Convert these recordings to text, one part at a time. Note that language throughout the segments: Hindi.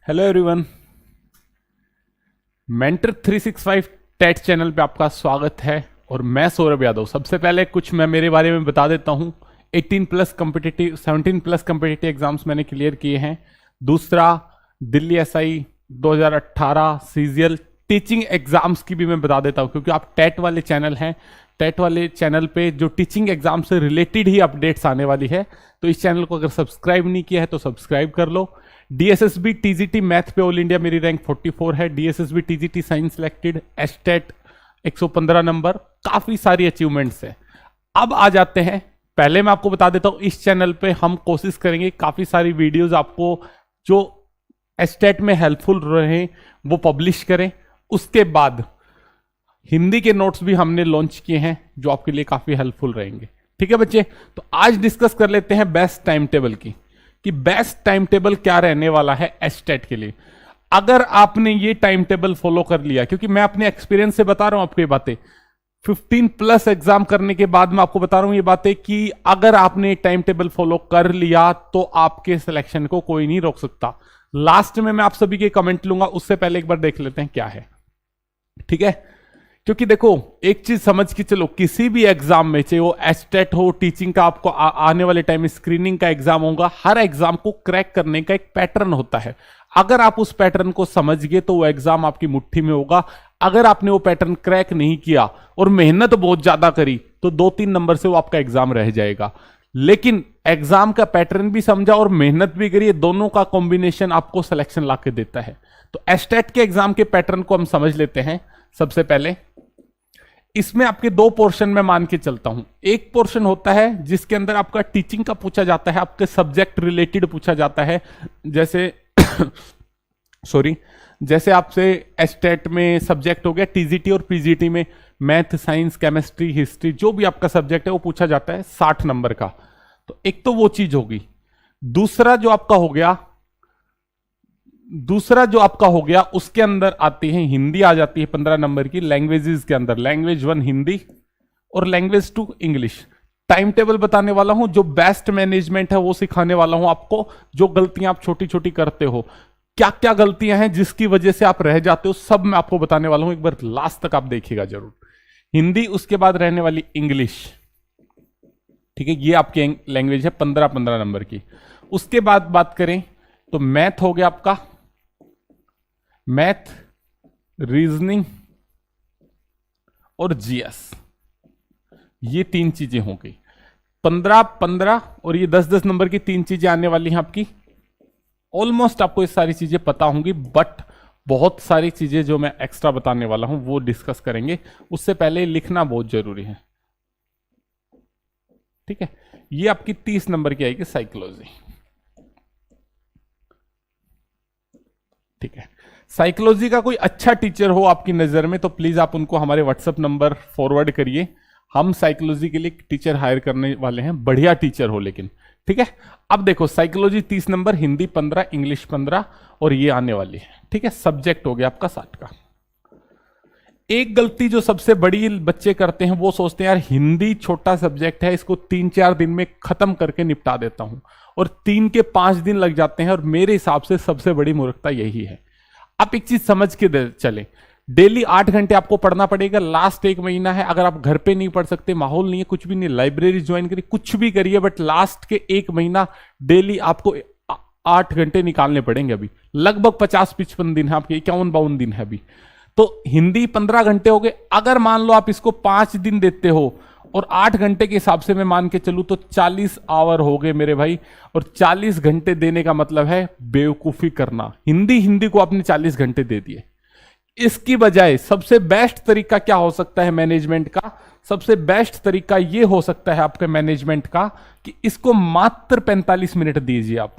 Hello everyone, mentor 365 TET channel पे आपका स्वागत है और मैं सौरभ यादव। सबसे पहले कुछ मैं मेरे बारे में बता देता हूं। 18 plus competitive 17 plus competitive exams मैंने क्लियर किए हैं। दूसरा, Delhi SI 2018 CGL teaching exams की भी मैं बता देता हूं, क्योंकि आप टेट वाले चैनल हैं। टेट वाले चैनल पे जो टीचिंग एग्जाम से रिलेटेड ही अपडेट्स आने वाली है, तो इस चैनल को अगर सब्सक्राइब नहीं किया है तो सब्सक्राइब कर लो। डीएसएसबी टीजीटी मैथ पे ऑल इंडिया मेरी रैंक 44 है। DSSB TGT science selected, estate 115 number, काफी सारी अचीवमेंट्स है। अब आ जाते हैं, पहले मैं आपको बता देता हूं, इस चैनल पे हम कोशिश करेंगे काफी सारी वीडियोस आपको जो एस्टेट में हेल्पफुल रहे वो पब्लिश करें। उसके बाद हिंदी के नोट्स भी हमने लॉन्च किए हैं जो आपके लिए काफी हेल्पफुल रहेंगे। ठीक है बच्चे, तो आज डिस्कस कर लेते हैं बेस्ट टाइम टेबल की, कि बेस्ट टाइम टेबल क्या रहने वाला है एस्टेट के लिए। अगर आपने ये टाइम टेबल फॉलो कर लिया, क्योंकि मैं अपने एक्सपीरियंस से बता रहा हूं आपको ये बातें, 15 प्लस एग्जाम करने के बाद मैं आपको बता रहा हूं ये बातें, कि अगर आपने टाइम टेबल फॉलो कर लिया तो आपके सिलेक्शन को कोई नहीं रोक सकता। लास्ट में मैं आप सभी के कमेंट लूंगा, उससे पहले एक बार देख लेते हैं क्या है। ठीक है, क्योंकि देखो एक चीज समझ के चलो, किसी भी एग्जाम में, चाहे वो एस्टेट हो, टीचिंग का आपको आने वाले टाइम में स्क्रीनिंग का एग्जाम होगा, हर एग्जाम को क्रैक करने का एक पैटर्न होता है। अगर आप उस पैटर्न को समझ गए तो वो एग्जाम आपकी मुट्ठी में होगा। अगर आपने वो पैटर्न क्रैक नहीं किया और मेहनत बहुत ज्यादा करी तो 2-3 नंबर से वो आपका एग्जाम रह जाएगा। लेकिन एग्जाम का पैटर्न भी समझा और मेहनत भी करी, दोनों का कॉम्बिनेशन आपको सिलेक्शन ला के देता है। तो एस्टेट के एग्जाम के पैटर्न को हम समझ लेते हैं। सबसे पहले इसमें आपके 2 पोर्शन में मान के चलता हूं। एक पोर्शन होता है जिसके अंदर आपका टीचिंग का पूछा जाता है, आपके सब्जेक्ट रिलेटेड पूछा जाता है। जैसे जैसे आपसे एस्टेट में सब्जेक्ट हो गया, टीजीटी और पीजीटी में मैथ, साइंस, केमिस्ट्री, हिस्ट्री, जो भी आपका सब्जेक्ट है वो पूछा जाता है 60 नंबर का। तो एक तो वो चीज होगी। दूसरा जो आपका हो गया उसके अंदर आती है हिंदी, आ जाती है 15 नंबर की। लैंग्वेजेस के अंदर लैंग्वेज 1 हिंदी और लैंग्वेज 2 इंग्लिश। टाइम टेबल बताने वाला हूं, जो बेस्ट मैनेजमेंट है वो सिखाने वाला हूं आपको। जो गलतियां आप छोटी छोटी करते हो, क्या क्या गलतियां हैं जिसकी वजह से आप रह जाते हो, सब मैं आपको बताने वाला हूं। एक बार लास्ट तक आप देखिएगा जरूर। हिंदी, उसके बाद रहने वाली इंग्लिश। ठीक है, ये आपकी लैंग्वेज है 15-15 नंबर की। उसके बाद बात करें तो मैथ हो गया आपका, मैथ, रीजनिंग और जीएस। ये 3 चीजें हो गई। 15-15 और ये 10-10 नंबर की 3 चीजें आने वाली हैं आपकी। ऑलमोस्ट आपको ये सारी चीजें पता होंगी, बट बहुत सारी चीजें जो मैं एक्स्ट्रा बताने वाला हूं वो डिस्कस करेंगे। उससे पहले लिखना बहुत जरूरी है। ठीक है, ये आपकी 30 नंबर की आएगी साइकोलॉजी। ठीक है, साइकोलॉजी का कोई अच्छा टीचर हो आपकी नजर में तो प्लीज आप उनको हमारे व्हाट्सएप नंबर फॉरवर्ड करिए। हम साइकोलॉजी के लिए टीचर हायर करने वाले हैं, बढ़िया टीचर हो लेकिन। ठीक है, अब देखो साइकोलॉजी 30 नंबर, हिंदी 15, इंग्लिश 15 और ये आने वाली है। ठीक है, सब्जेक्ट हो गया आपका 60 का। एक गलती जो सबसे बड़ी बच्चे करते हैं, वो सोचते हैं यार हिंदी छोटा सब्जेक्ट है, इसको 3-4 दिन में खत्म करके निपटा देता हूं, और 3 के 5 दिन लग जाते हैं। और मेरे हिसाब से सबसे बड़ी मूर्खता यही है। आप एक चीज समझ के चले, डेली 8 घंटे आपको पढ़ना पड़ेगा। लास्ट 1 महीना है, अगर आप घर पे नहीं पढ़ सकते, माहौल नहीं है, कुछ भी नहीं, लाइब्रेरी ज्वाइन करिए, कुछ भी करिए, बट लास्ट के 1 महीना डेली आपको 8 घंटे निकालने पड़ेंगे। अभी लगभग 50-55 दिन है आपके, 51-52 दिन है अभी। तो हिंदी 15 घंटे हो गए। अगर मान लो आप इसको 5 दिन देते हो और 8 घंटे के हिसाब से मैं मान के चलूं तो 40 आवर हो गए मेरे भाई। और 40 घंटे देने का मतलब है बेवकूफी करना। हिंदी को आपने 40 घंटे दे दिए। इसकी बजाय सबसे बेस्ट तरीका क्या हो सकता है मैनेजमेंट का? सबसे बेस्ट तरीका यह हो सकता है आपके मैनेजमेंट का कि इसको मात्र 45 मिनट दीजिए। आप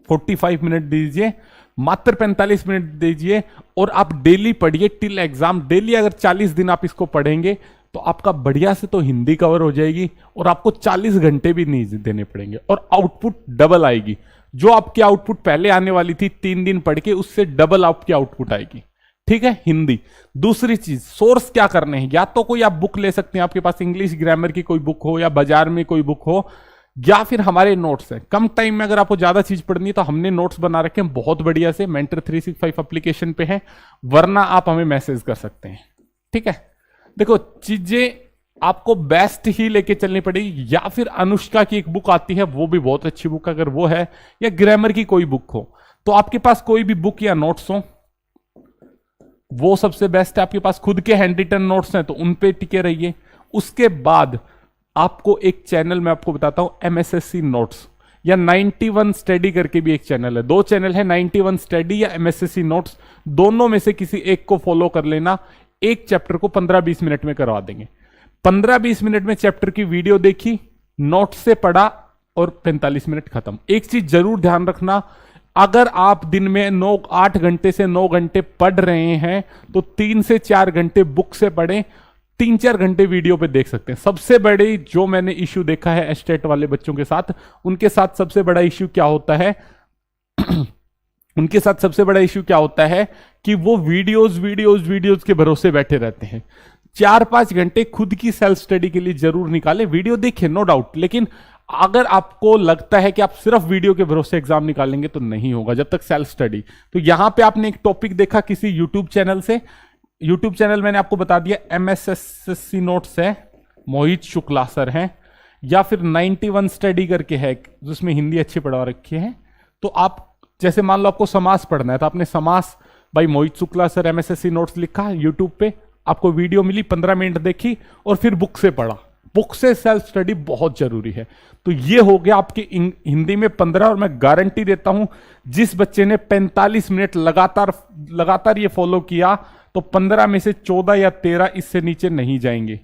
45 मिनट दीजिए, मात्र 45 मिनट दीजिए, और आप डेली पढ़िए टिल एग्जाम। डेली अगर 40 दिन आप इसको पढ़ेंगे तो आपका बढ़िया से तो हिंदी कवर हो जाएगी और आपको 40 घंटे भी नहीं देने पड़ेंगे और आउटपुट डबल आएगी। जो आपकी आउटपुट पहले आने वाली थी 3 दिन पढ़ के, उससे डबल आपकी आउटपुट आएगी। ठीक है, हिंदी। दूसरी चीज, सोर्स क्या करने हैं? या तो कोई आप बुक ले सकते हैं, आपके पास इंग्लिश ग्रामर की कोई बुक हो या बाजार में कोई बुक हो या फिर हमारे नोट्स हैं। कम टाइम में अगर आपको ज्यादा चीज पढ़नी है तो हमने नोट्स बना रखे हैं बहुत बढ़िया से, मेंटर 365 एप्लीकेशन पे है, वरना आप हमें मैसेज कर सकते हैं। ठीक है, देखो चीजें आपको बेस्ट ही लेके चलनी पड़ेगी, या फिर अनुष्का की एक बुक आती है, वो भी बहुत अच्छी बुक अगर वो है, या ग्रामर की कोई बुक हो, तो आपके पास कोई भी बुक या नोट्स हो वो सबसे बेस्ट है। आपके पास खुद के हैंड रिटन नोट्स हैं तो उन पे टिके रहिए। उसके बाद आपको एक चैनल मैं आपको बताता हूं, एमएसएससी नोट्स या 91 स्टडी करके भी एक चैनल है, दो चैनल है, 91 स्टडी या एमएसएससी नोट्स, दोनों में से किसी एक को फॉलो कर लेना। एक चैप्टर को 15-20 मिनट में करवा देंगे। 15-20 मिनट में चैप्टर की वीडियो देखी, नोट से पढ़ा और 45 मिनट खत्म। एक चीज जरूर ध्यान रखना, अगर आप दिन में 8 घंटे से 9 घंटे पढ़ रहे हैं तो 3 से 4 घंटे बुक से पढ़ें, 3-4 घंटे वीडियो पे देख सकते हैं। सबसे बड़े जो मैंने इश्यू देखा है एस्टेट वाले बच्चों के साथ, उनके साथ सबसे बड़ा इश्यू क्या होता है उनके साथ सबसे बड़ा इश्यू क्या होता है कि वो वीडियोज के भरोसे बैठे रहते हैं। 4-5 घंटे खुद की सेल्फ स्टडी के लिए जरूर निकालें, वीडियो देखें नो डाउट, लेकिन अगर आपको लगता है कि आप सिर्फ वीडियो के भरोसे एग्जाम निकालेंगे तो नहीं होगा जब तक सेल्फ स्टडी। तो यहां पे आपने एक टॉपिक देखा किसी यूट्यूब चैनल से, यूट्यूब चैनल मैंने आपको बता दिया एमएसएससी नोट्स है, मोहित शुक्ला सर हैं, या फिर 91 स्टडी करके है जिसमें हिंदी अच्छी पढ़ा रखी है। तो आप जैसे मान लो आपको समास पढ़ना है तो आपने समास भाई मोहित शुक्ला सर एमएसएससी नोट्स लिखा यूट्यूब पे, आपको वीडियो मिली, 15 मिनट देखी और फिर बुक से पढ़ा। बुक से सेल्फ स्टडी बहुत जरूरी है। तो ये हो गया आपकी हिंदी में 15, और मैं गारंटी देता हूं जिस बच्चे ने 45 मिनट लगातार ये फॉलो किया तो 15 में से 14 या 13 इससे नीचे नहीं जाएंगे।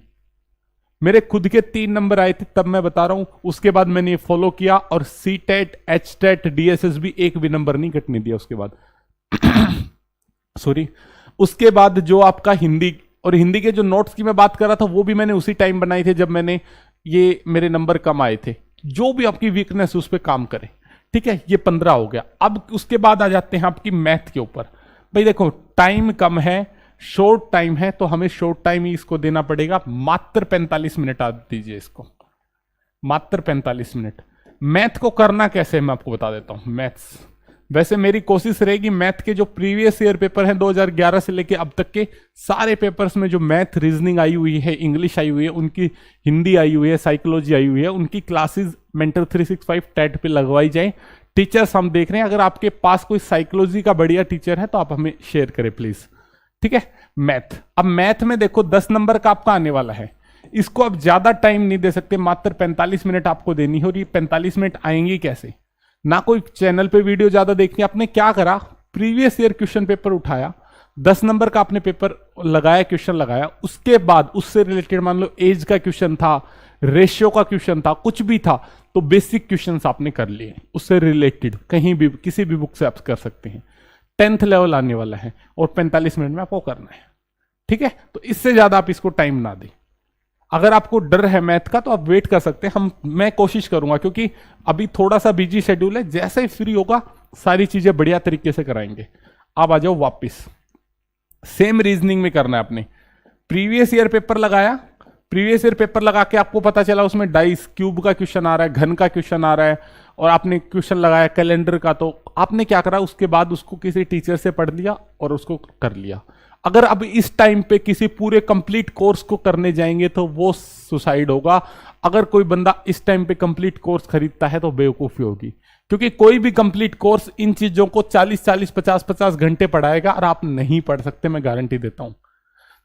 मेरे खुद के 3 नंबर आए थे तब मैं बता रहा हूं, उसके बाद मैंने ये फॉलो किया और C TET, H TET, DSS भी एक भी नंबर नहीं कटने दिया उसके बाद सॉरी। उसके बाद जो आपका हिंदी और हिंदी के जो नोट्स की मैं बात कर रहा था वो भी मैंने उसी टाइम बनाए थे जब मैंने ये मेरे नंबर कम आए थे। जो भी आपकी वीकनेस है उस पर काम करें। ठीक है, ये 15 हो गया। अब उसके बाद आ जाते हैं आपकी मैथ के ऊपर। भाई देखो टाइम कम है, शॉर्ट टाइम है, तो हमें शॉर्ट टाइम ही इसको देना पड़ेगा। मात्र 45 मिनट आ दीजिए इसको, मात्र 45 मिनट। मैथ को करना कैसे मैं आपको बता देता हूं। मैथ्स वैसे मेरी कोशिश रहेगी मैथ के जो प्रीवियस ईयर पेपर हैं 2011 से लेके अब तक के सारे पेपर्स में जो मैथ रीजनिंग आई हुई है, इंग्लिश आई हुई है, उनकी हिंदी आई हुई है, साइकोलॉजी आई हुई है, उनकी क्लासेस मेंटर 365 टेट पे लगवाई जाए। टीचर्स हम देख रहे हैं, अगर आपके पास कोई साइकोलॉजी का बढ़िया टीचर है तो आप हमें शेयर करें प्लीज। ठीक है, मैथ। अब मैथ में देखो 10 नंबर का आपका आने वाला है, इसको आप ज्यादा टाइम नहीं दे सकते, मात्र 45 मिनट आपको देनी हो रही। 45 मिनट आएंगी कैसे? ना कोई चैनल पे वीडियो ज्यादा देखनी, आपने क्या करा, प्रीवियस ईयर क्वेश्चन पेपर उठाया, 10 नंबर का आपने पेपर लगाया, क्वेश्चन लगाया, उसके बाद उससे रिलेटेड मान लो एज का क्वेश्चन था, रेशियो का क्वेश्चन था, कुछ भी था, तो बेसिक क्वेश्चंस आपने कर लिए उससे रिलेटेड, कहीं भी किसी भी बुक से आप कर सकते हैं। 10th लेवल आने वाला है और 45 मिनट में आपको करना है। ठीक है, तो इससे ज्यादा आप इसको टाइम ना दें। अगर आपको डर है मैथ का तो आप वेट कर सकते हैं, मैं कोशिश करूंगा क्योंकि अभी थोड़ा सा बिजी शेड्यूल है, जैसे ही फ्री होगा सारी चीजें बढ़िया तरीके से कराएंगे। अब आ जाओ वापस, सेम रीजनिंग में करना है आपने। प्रीवियस ईयर पेपर लगाया, प्रीवियस ईयर पेपर लगा के आपको पता चला उसमें डाइस क्यूब का क्वेश्चन आ रहा है, घन का क्वेश्चन आ रहा है, और आपने क्वेश्चन लगाया कैलेंडर का, तो आपने क्या करा, उसके बाद उसको किसी टीचर से पढ़ लिया और उसको कर लिया। अगर अब इस टाइम पे किसी पूरे कंप्लीट कोर्स को करने जाएंगे तो वो सुसाइड होगा। अगर कोई बंदा इस टाइम पे कंप्लीट कोर्स खरीदता है तो बेवकूफी होगी, क्योंकि कोई भी कंप्लीट कोर्स इन चीजों को 40-40, 50-50 घंटे पढ़ाएगा और आप नहीं पढ़ सकते, मैं गारंटी देता हूं।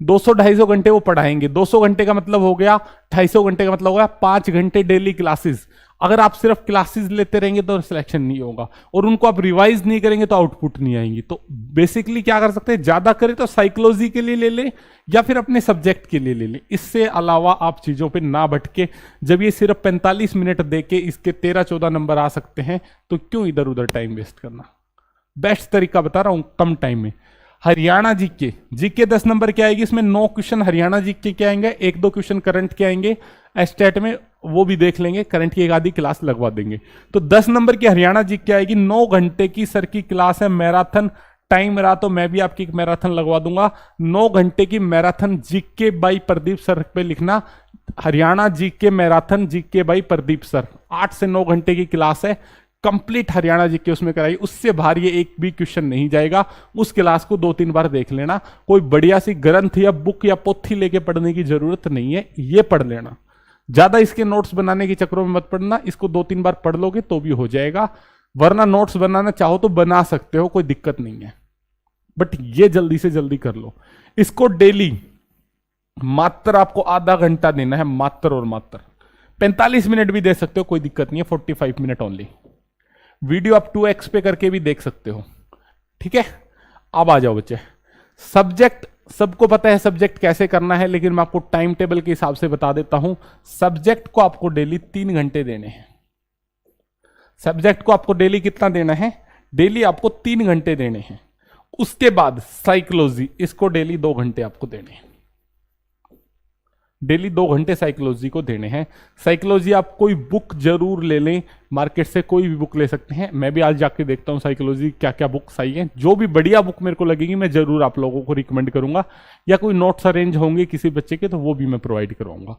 200-250 घंटे वो पढ़ाएंगे, 200 घंटे का मतलब हो गया, 250 घंटे का मतलब हो गया 5 घंटे डेली क्लासेस। अगर आप सिर्फ क्लासेस लेते रहेंगे तो सिलेक्शन नहीं होगा, और उनको आप रिवाइज नहीं करेंगे तो आउटपुट नहीं आएंगी। तो बेसिकली क्या कर सकते हैं, ज्यादा करें तो साइकोलॉजी के लिए ले ले या फिर अपने सब्जेक्ट के लिए ले ले, इससे अलावा आप चीजों पे ना भटके। जब ये सिर्फ 45 मिनट देके इसके 13-14 नंबर आ सकते हैं तो क्यों इधर उधर टाइम वेस्ट करना। बेस्ट तरीका बता रहा हूं कम टाइम में। हरियाणा जीके 10 नंबर के आएगी, इसमें 9 क्वेश्चन हरियाणा जीके के आएंगे, 1-2 क्वेश्चन करंट के आएंगे, एस्टेट में वो भी देख लेंगे, करंट की एक आधी क्लास लगवा देंगे। तो 10 नंबर की हरियाणा जीके आएगी, 9 घंटे की सर की क्लास है, मैराथन टाइम रहा तो मैं भी आपकी एक मैराथन लगवा दूंगा। 9 घंटे की marathon GK by Pradeep sir पे लिखना, Haryana GK marathon GK by Pradeep sir. 8 से 9 घंटे की क्लास है, कंप्लीट हरियाणा जीके उसमें कराई, उससे बाहर ये एक भी क्वेश्चन नहीं जाएगा। उस क्लास को 2-3 बार देख लेना, कोई बढ़िया सी ग्रंथ या बुक या पोथी लेके पढ़ने की जरूरत नहीं है, ये पढ़ लेना। ज्यादा इसके नोट्स बनाने के चक्करों में मत पढ़ना, इसको 2-3 बार पढ़ लोगे तो भी हो जाएगा, वरना नोट्स बनाना चाहो तो बना सकते हो, कोई दिक्कत नहीं है, बट ये जल्दी से जल्दी कर लो। इसको डेली मात्र आपको आधा घंटा देना है, मात्र और मात्र। 45 मिनट भी दे सकते हो, कोई दिक्कत नहीं है, 45 मिनट ओनली। वीडियो आप 2x पे करके भी देख सकते हो, ठीक है। अब आ जाओ बच्चे, सब्जेक्ट सबको पता है सब्जेक्ट कैसे करना है, लेकिन मैं आपको टाइम टेबल के हिसाब से बता देता हूं। सब्जेक्ट को आपको डेली 3 घंटे देने हैं। सब्जेक्ट को आपको डेली कितना देना है? डेली आपको 3 घंटे देने हैं। उसके बाद साइकोलॉजी, इसको डेली 2 घंटे आपको देने हैं। डेली 2 घंटे साइकोलॉजी को देने हैं। साइकोलॉजी आप कोई बुक जरूर ले लें, मार्केट से कोई भी बुक ले सकते हैं। मैं भी आज जाके देखता हूँ साइकोलॉजी क्या क्या बुक्स आई हैं, जो भी बढ़िया बुक मेरे को लगेगी मैं जरूर आप लोगों को रिकमेंड करूंगा, या कोई नोट्स अरेंज होंगे किसी बच्चे के तो वो भी मैं प्रोवाइड करवाऊंगा,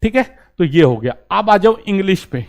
ठीक है। तो ये हो गया। अब आ जाओ इंग्लिश पे।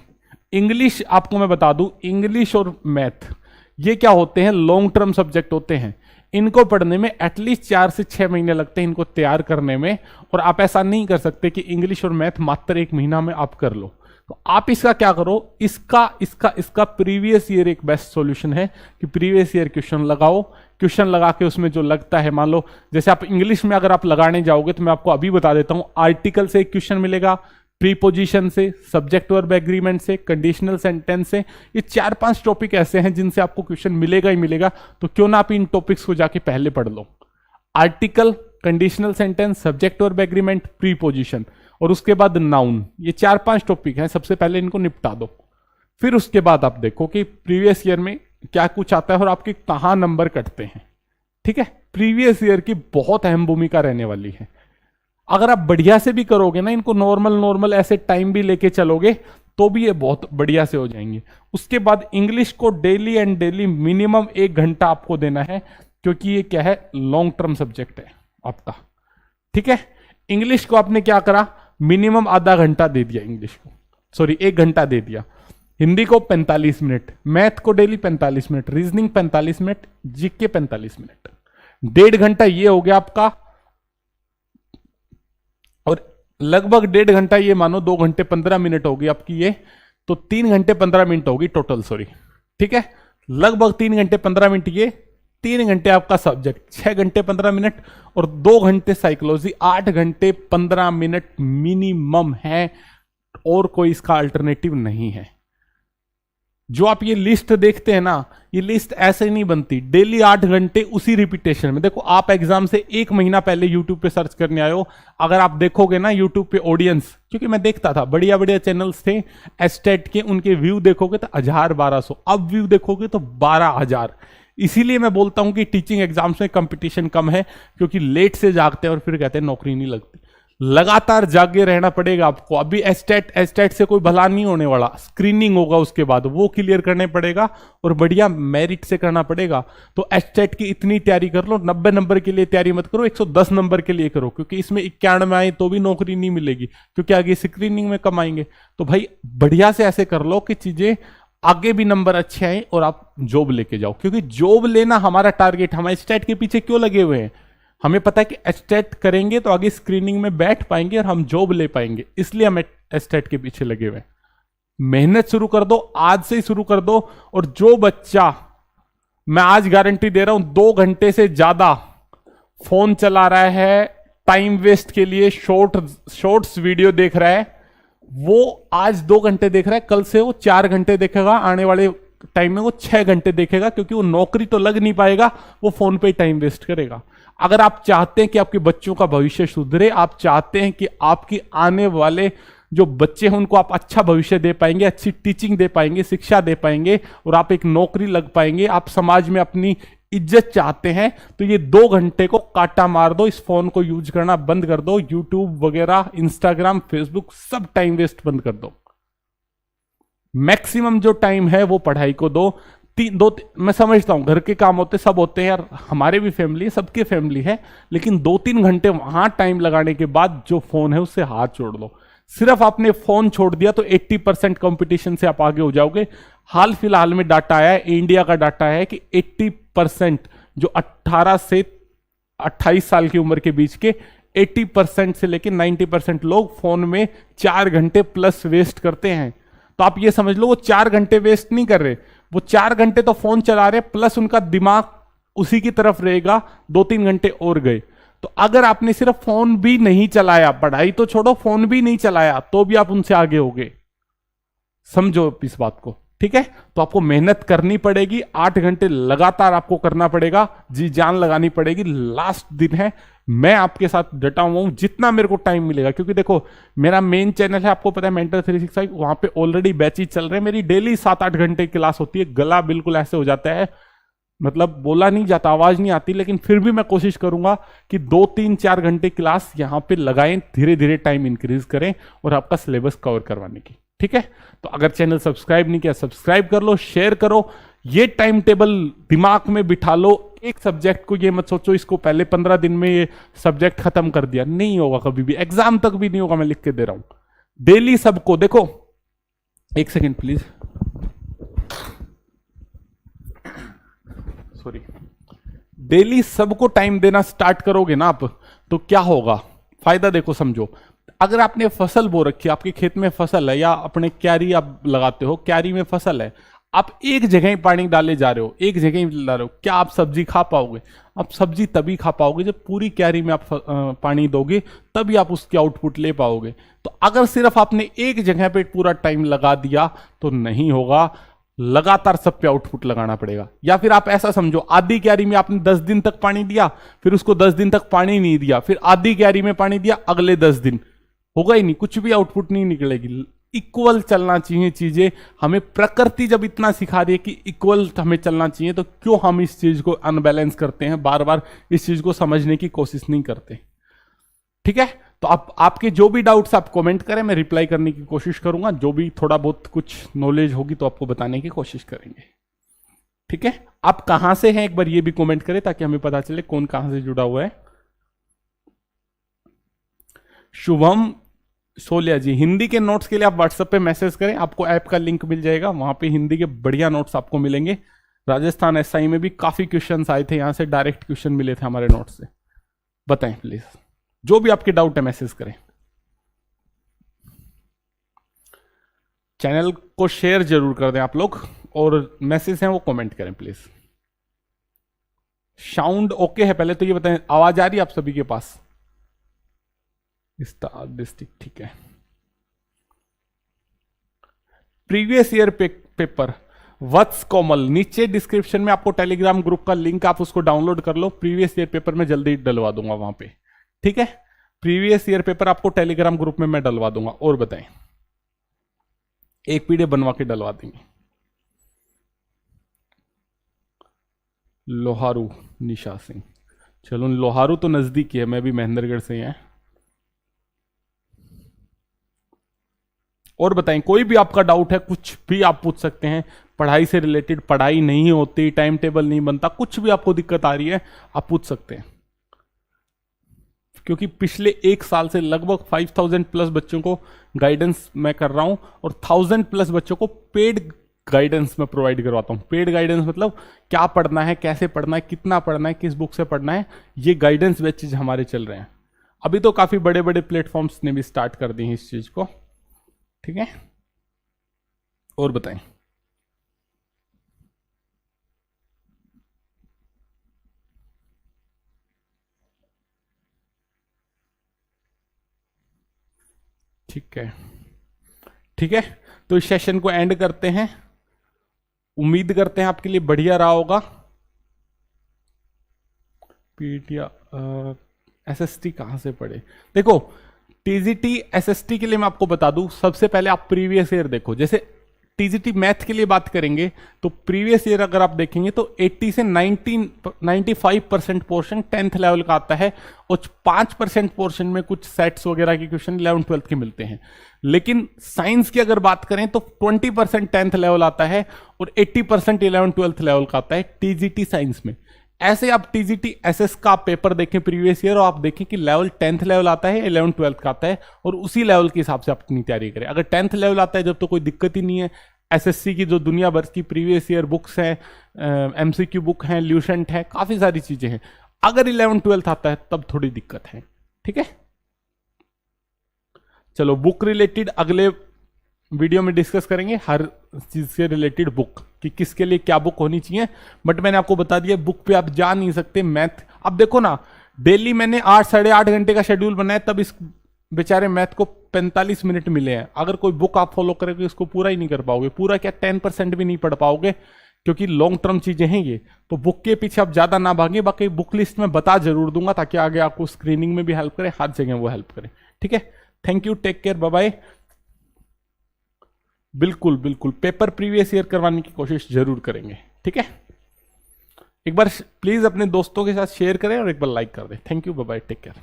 इंग्लिश आपको मैं बता दूं, इंग्लिश और मैथ ये क्या होते हैं? लॉन्ग टर्म सब्जेक्ट होते हैं। इनको पढ़ने में एटलीस्ट 4 से 6 महीने लगते हैं इनको तैयार करने में, और आप ऐसा नहीं कर सकते कि इंग्लिश और मैथ मात्र 1 महीना में आप कर लो। तो आप इसका क्या करो, इसका प्रीवियस ईयर एक बेस्ट सॉल्यूशन है कि प्रीवियस ईयर क्वेश्चन लगाओ। क्वेश्चन लगा के उसमें जो लगता है, मान लो जैसे आप इंग्लिश में अगर आप लगाने जाओगे तो मैं आपको अभी बता देता हूं, आर्टिकल से एक क्वेश्चन मिलेगा, प्रीपोजिशन से, सब्जेक्ट वर्ब एग्रीमेंट से, कंडीशनल सेंटेंस से। ये 4-5 टॉपिक ऐसे हैं जिनसे आपको क्वेश्चन मिलेगा ही मिलेगा, तो क्यों ना आप इन टॉपिक्स को जाके पहले पढ़ लो। Article, conditional sentence, subject verb agreement, preposition, और उसके बाद नाउन। ये 4-5 टॉपिक हैं, सबसे पहले इनको निपटा दो। फिर उसके बाद आप देखो कि प्रीवियस ईयर में क्या कुछ आता है और आपके कहां नंबर कटते हैं, ठीक है। प्रीवियस ईयर की बहुत अहम भूमिका रहने वाली है। अगर आप बढ़िया से भी करोगे ना, इनको नॉर्मल ऐसे टाइम भी लेके चलोगे तो भी ये बहुत बढ़िया से हो जाएंगे। उसके बाद इंग्लिश को डेली एंड डेली मिनिमम 1 घंटा आपको देना है, क्योंकि ये क्या है, लॉन्ग टर्म सब्जेक्ट है आपका, ठीक है। इंग्लिश को आपने क्या करा, मिनिमम आधा घंटा दे दिया इंग्लिश को, सॉरी 1 घंटा दे दिया। हिंदी को 45 मिनट, मैथ को daily 45 minute, reasoning 45 minute, GK 45 minute, 1.5 घंटा ये हो गया आपका। और लगभग 1.5 घंटा ये मानो 2 घंटे 15 मिनट होगी आपकी ये, तो 3 घंटे 15 मिनट होगी टोटल, सॉरी, ठीक है। लगभग 3 घंटे 15 मिनट ये, 3 घंटे आपका सब्जेक्ट, 6 घंटे 15 मिनट, और 2 घंटे साइकोलॉजी, 8 घंटे 15 मिनट मिनिमम है, और कोई इसका अल्टरनेटिव नहीं है। जो आप ये लिस्ट देखते हैं ना, ये लिस्ट ऐसे नहीं बनती। डेली 8 घंटे उसी रिपीटेशन में। देखो आप एग्जाम से 1 महीना पहले यूट्यूब पे सर्च करने आए हो, अगर आप देखोगे ना यूट्यूब पे ऑडियंस, क्योंकि मैं देखता था बढ़िया बढ़िया चैनल्स थे एस्टेट के, उनके व्यू देखोगे तो 1000-1200, अब व्यू देखोगे तो 12,000। इसीलिए मैं बोलता हूं कि टीचिंग एग्जाम्स में कंपटीशन कम है, क्योंकि लेट से जागते हैं और फिर कहते हैं नौकरी नहीं लगती। लगातार जागे रहना पड़ेगा आपको। अभी एस्टेट से कोई भला नहीं होने वाला, स्क्रीनिंग होगा उसके बाद, वो क्लियर करने पड़ेगा और बढ़िया मेरिट से करना पड़ेगा। तो एस्टेट की इतनी तैयारी कर लो, 90 नंबर के लिए तैयारी मत करो, 110 नंबर के लिए करो, क्योंकि इसमें 91 आए तो भी नौकरी नहीं मिलेगी, क्योंकि आगे स्क्रीनिंग में कम आएंगे। तो भाई बढ़िया से ऐसे कर लो कि चीजें आगे भी नंबर अच्छे आए और आप जॉब लेके जाओ, क्योंकि जॉब लेना हमारा टारगेट। हम एस्टेट के पीछे क्यों लगे हुए हैं? हमें पता है कि एस्टेट करेंगे तो आगे स्क्रीनिंग में बैठ पाएंगे और हम जॉब ले पाएंगे, इसलिए हम एस्टेट के पीछे लगे हुए हैं। मेहनत शुरू कर दो, आज से ही शुरू कर दो। और जो बच्चा, मैं आज गारंटी दे रहा हूं, 2 घंटे से ज्यादा फोन चला रहा है टाइम वेस्ट के लिए, शॉर्ट्स वीडियो देख रहा है, वो आज 2 घंटे देख रहा है, कल से वो 4 घंटे देखेगा, आने वाले टाइम में वो 6 घंटे देखेगा, क्योंकि वो नौकरी तो लग नहीं पाएगा, वो फोन पे ही टाइम वेस्ट करेगा। अगर आप चाहते हैं कि आपके बच्चों का भविष्य सुधरे, आप चाहते हैं कि आपकी आने वाले जो बच्चे हैं उनको आप अच्छा भविष्य दे पाएंगे, अच्छी टीचिंग दे पाएंगे, शिक्षा दे पाएंगे, और आप एक नौकरी लग पाएंगे, आप समाज में अपनी इज्जत चाहते हैं, तो ये 2 घंटे को काटा मार दो। इस फोन को यूज करना बंद कर दो, यूट्यूब वगैरह, इंस्टाग्राम, फेसबुक, सब टाइम वेस्ट बंद कर दो। मैक्सिमम जो टाइम है वो पढ़ाई को दो। मैं समझता हूं घर के काम होते सब होते हैं यार, हमारे भी फैमिली है, सबके फैमिली है, लेकिन 2-3 घंटे वहां टाइम लगाने के बाद जो फोन है उससे हाथ छोड़ दो। सिर्फ आपने फोन छोड़ दिया तो 80% कंपटीशन से आप आगे हो जाओगे। हाल फिलहाल में डाटा आया है, इंडिया का डाटा है कि 80% जो 18 से 28 साल की उम्र के बीच के 80% से लेकर 90% लोग फोन में 4 घंटे प्लस वेस्ट करते हैं। तो आप ये समझ लो वो 4 घंटे वेस्ट नहीं कर रहे, वो 4 घंटे तो फोन चला रहे प्लस उनका दिमाग उसी की तरफ रहेगा, 2-3 घंटे और गए। तो अगर आपने सिर्फ फोन भी नहीं चलाया, पढ़ाई तो छोड़ो, फोन भी नहीं चलाया, तो भी आप उनसे आगे होगे। समझो इस बात को, ठीक है। तो आपको मेहनत करनी पड़ेगी, 8 घंटे लगातार आपको करना पड़ेगा, जी जान लगानी पड़ेगी। लास्ट दिन है, मैं आपके साथ डटा हुआ हूं जितना मेरे को टाइम मिलेगा, क्योंकि देखो मेरा मेन चैनल है, आपको पता है मेंटर 365, वहां पे ऑलरेडी बैचेज चल रहे हैं, मेरी डेली 7-8 घंटे क्लास होती है। गला बिल्कुल ऐसे हो जाता है, मतलब बोला नहीं जाता, आवाज नहीं आती, लेकिन फिर भी मैं कोशिश करूंगा कि 2-3-4 घंटे क्लास यहां पे लगाएं, धीरे धीरे टाइम इंक्रीज करें और आपका सिलेबस कवर करवाने की, ठीक है। तो अगर चैनल सब्सक्राइब नहीं किया, सब्सक्राइब कर लो, शेयर करो, ये टाइम टेबल दिमाग में बिठा लो। एक सब्जेक्ट को ये मत सोचो इसको पहले 15 दिन में ये सब्जेक्ट खत्म कर दिया, नहीं होगा कभी भी, एग्जाम तक भी नहीं होगा, मैं लिख के दे रहा हूं। डेली सबको देखो, एक सेकेंड प्लीज, सॉरी, डेली सबको टाइम देना स्टार्ट करोगे ना आप, तो क्या होगा फायदा देखो, समझो। अगर आपने फसल बो रखी है, आपके खेत में फसल है, या अपने क्यारी आप लगाते हो, क्यारी में फसल है, आप एक जगह ही पानी डाले जा रहे हो, एक जगह ही डाल रहे हो, क्या आप सब्जी खा पाओगे? आप सब्जी तभी खा पाओगे जब पूरी क्यारी में आप पानी दोगे, तभी आप उसकी आउटपुट ले पाओगे। तो अगर सिर्फ आपने एक जगह पे पूरा टाइम लगा दिया तो नहीं होगा, लगातार सब पे आउटपुट लगाना पड़ेगा। या फिर आप ऐसा समझो, आधी क्यारी में आपने 10 दिन तक पानी दिया, फिर उसको 10 दिन तक पानी नहीं दिया, फिर आधी क्यारी में पानी दिया, अगले 10 दिन होगा ही नहीं, कुछ भी आउटपुट नहीं निकलेगी। इक्वल चलना चाहिए चीजें, हमें प्रकृति जब इतना सिखा रही है कि इक्वल हमें चलना चाहिए, तो क्यों हम इस चीज को अनबैलेंस करते हैं, बार बार इस चीज को समझने की कोशिश नहीं करते, ठीक है। तो आपके जो भी डाउट्स आप कमेंट करें, मैं रिप्लाई करने की कोशिश करूंगा, जो भी थोड़ा बहुत कुछ नॉलेज होगी तो आपको बताने की कोशिश करेंगे, ठीक है। आप कहां से हैं एक बार ये भी कमेंट करें ताकि हमें पता चले कौन कहां से जुड़ा हुआ है। शुभम सोलिया जी, हिंदी के नोट्स के लिए आप व्हाट्सएप पे मैसेज करें, आपको ऐप का लिंक मिल जाएगा, वहां पे हिंदी के बढ़िया नोट्स आपको मिलेंगे। राजस्थान एसआई में भी काफी क्वेश्चंस आए थे, यहां से डायरेक्ट क्वेश्चन मिले थे हमारे नोट्स से। बताएं प्लीज, जो भी आपके डाउट है मैसेज करें। चैनल को शेयर जरूर कर दें आप लोग, और मैसेज हैं वो कमेंट करें प्लीज। साउंड ओके है? पहले तो ये बताएं, आवाज आ रही है आप सभी के पास? डिस्ट्रिक्ट, ठीक है। प्रीवियस ईयर पेपर, वत्स कोमल, नीचे डिस्क्रिप्शन में आपको टेलीग्राम ग्रुप का लिंक, आप उसको डाउनलोड कर लो। प्रीवियस ईयर पेपर में जल्दी डलवा दूंगा वहां पे, ठीक है। प्रीवियस ईयर पेपर आपको टेलीग्राम ग्रुप में मैं डलवा दूंगा। और बताएं, एक पीडीएफ बनवा के डलवा देंगे। लोहारू निशा सिंह, चलो लोहारू तो नजदीक ही है, मैं भी महेंद्रगढ़ से ही है। और बताएं, कोई भी आपका डाउट है, कुछ भी आप पूछ सकते हैं, पढ़ाई से रिलेटेड, पढ़ाई नहीं होती, टाइम टेबल नहीं बनता, कुछ भी आपको दिक्कत आ रही है आप पूछ सकते हैं। क्योंकि पिछले 1 साल से लगभग 5000 प्लस बच्चों को गाइडेंस मैं कर रहा हूं, और 1000 प्लस बच्चों को पेड गाइडेंस में प्रोवाइड करवाता हूं। पेड गाइडेंस मतलब क्या पढ़ना है, कैसे पढ़ना है, कितना पढ़ना है, किस बुक से पढ़ना है, ये गाइडेंस बैचेज हमारे चल रहे हैं। अभी तो काफी बड़े बड़े प्लेटफॉर्म्स ने भी स्टार्ट कर दी है इस चीज को, ठीक है। और बताएं, ठीक है, ठीक है। तो इस सेशन को एंड करते हैं, उम्मीद करते हैं आपके लिए बढ़िया रहा होगा। पीटिया एसएसटी कहां से पढ़े? देखो टीजीटी एसएसटी के लिए मैं आपको बता दूं, सबसे पहले आप प्रीवियस ईयर देखो। जैसे टीजीटी मैथ के लिए बात करेंगे तो प्रीवियस ईयर अगर आप देखेंगे तो 80 से 95% पोर्शन 10th लेवल का आता है और 5% पोर्शन में कुछ सेट्स वगैरह के क्वेश्चन 11th 12th के मिलते हैं। लेकिन साइंस की अगर बात करें तो 20% 10th लेवल आता है और 80% 11th 12th लेवल का आता है टीजीटी साइंस में। ऐसे आप टीजीटी एसएस का पेपर देखें प्रीवियस ईयर और आप देखें कि लेवल 10th लेवल आता है 11th 12th का आता है और उसी लेवल के हिसाब से आप अपनी तैयारी करें। अगर 10th लेवल आता है जब तो कोई दिक्कत ही नहीं है। एसएससी की जो दुनिया भर की प्रीवियस ईयर बुक्स हैं, एमसीक्यू बुक हैं, ल्यूसेंट है, काफी सारी चीजें हैं। अगर 11th 12th आता है तब थोड़ी दिक्कत है। ठीक है, चलो बुक रिलेटेड अगले वीडियो में डिस्कस करेंगे, हर चीज से रिलेटेड बुक कि किसके लिए क्या बुक होनी चाहिए। बट मैंने आपको बता दिया बुक पे आप जा नहीं सकते। मैथ अब देखो ना, डेली मैंने 8 साढ़े 8 घंटे का शेड्यूल बनाया तब इस बेचारे मैथ को 45 मिनट मिले हैं। अगर कोई बुक आप फॉलो करोगे उसको पूरा ही नहीं कर पाओगे, पूरा क्या 10% भी नहीं पढ़ पाओगे, क्योंकि लॉन्ग टर्म चीजें हैं ये। तो बुक के पीछे आप ज्यादा ना भागे। बाकी बुक लिस्ट में बता जरूर दूंगा ताकि आगे आपको स्क्रीनिंग में भी हेल्प करे, हर जगह वो हेल्प करे। ठीक है, thank you, take care, bye bye. बिल्कुल बिल्कुल पेपर प्रीवियस ईयर करवाने की कोशिश जरूर करेंगे। ठीक है, एक बार प्लीज अपने दोस्तों के साथ शेयर करें और एक बार लाइक कर दें। Thank you, bye bye, take care.